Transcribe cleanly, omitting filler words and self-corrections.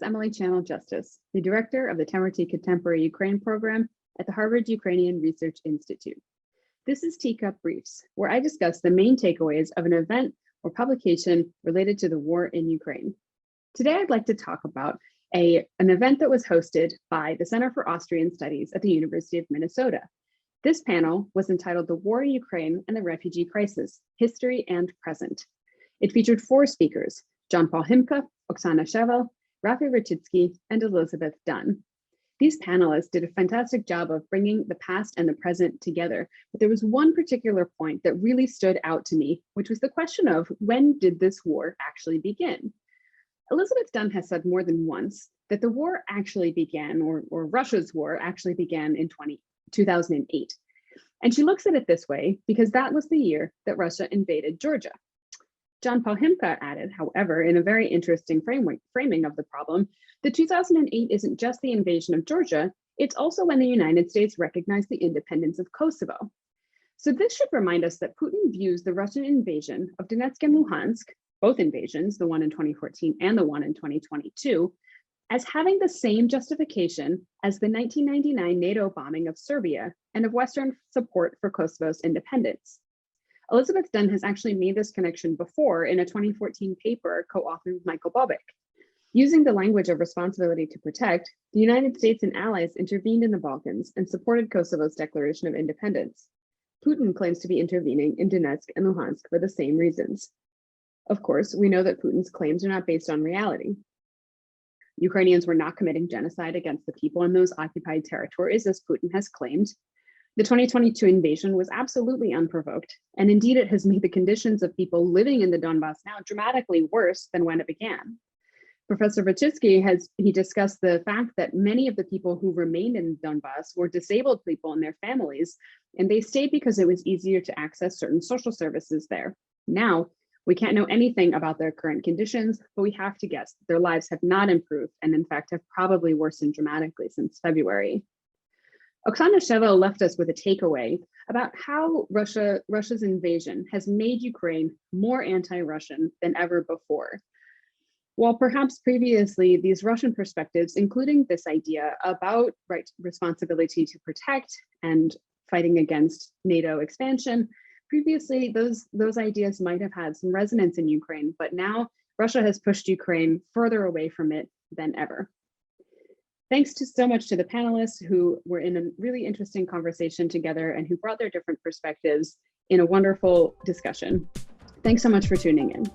is Emily Channel Justice, the director of the Temerty Contemporary Ukraine program at the Harvard Ukrainian Research Institute. This is Teacup Briefs, where I discuss the main takeaways of an event or publication related to the war in Ukraine. Today, I'd like to talk about an event that was hosted by the Center for Austrian Studies at the University of Minnesota. This panel was entitled The War in Ukraine and the Refugee Crisis, History and Present. It featured 4 speakers, John-Paul Hymka, Oksana Shevel, Rafi Rachitsky, and Elizabeth Dunn. These panelists did a fantastic job of bringing the past and the present together, but there was one particular point that really stood out to me, which was the question of when did this war actually begin? Elizabeth Dunn has said more than once that the war actually began, or Russia's war actually began in 2008. And she looks at it this way because that was the year that Russia invaded Georgia. John-Paul Hymka added, however, in a very interesting framing of the problem, that 2008 isn't just the invasion of Georgia, it's also when the United States recognized the independence of Kosovo. So this should remind us that Putin views the Russian invasion of Donetsk and Luhansk, both invasions, the one in 2014 and the one in 2022, as having the same justification as the 1999 NATO bombing of Serbia and of Western support for Kosovo's independence. Elizabeth Dunn has actually made this connection before in a 2014 paper co-authored with Michael Bobek. Using the language of responsibility to protect, the United States and allies intervened in the Balkans and supported Kosovo's declaration of independence. Putin claims to be intervening in Donetsk and Luhansk for the same reasons. Of course, we know that Putin's claims are not based on reality. Ukrainians were not committing genocide against the people in those occupied territories, as Putin has claimed. The 2022 invasion was absolutely unprovoked, and indeed it has made the conditions of people living in the Donbass now dramatically worse than when it began. Professor Rachitsky discussed the fact that many of the people who remained in Donbass were disabled people and their families, and they stayed because it was easier to access certain social services there. Now, we can't know anything about their current conditions, but we have to guess that their lives have not improved and in fact have probably worsened dramatically since February. Oksana Shevel left us with a takeaway about how Russia's invasion has made Ukraine more anti-Russian than ever before. While perhaps previously these Russian perspectives, including this idea about responsibility to protect and fighting against NATO expansion, previously those ideas might have had some resonance in Ukraine, but now Russia has pushed Ukraine further away from it than ever. Thanks so much to the panelists who were in a really interesting conversation together and who brought their different perspectives in a wonderful discussion. Thanks so much for tuning in.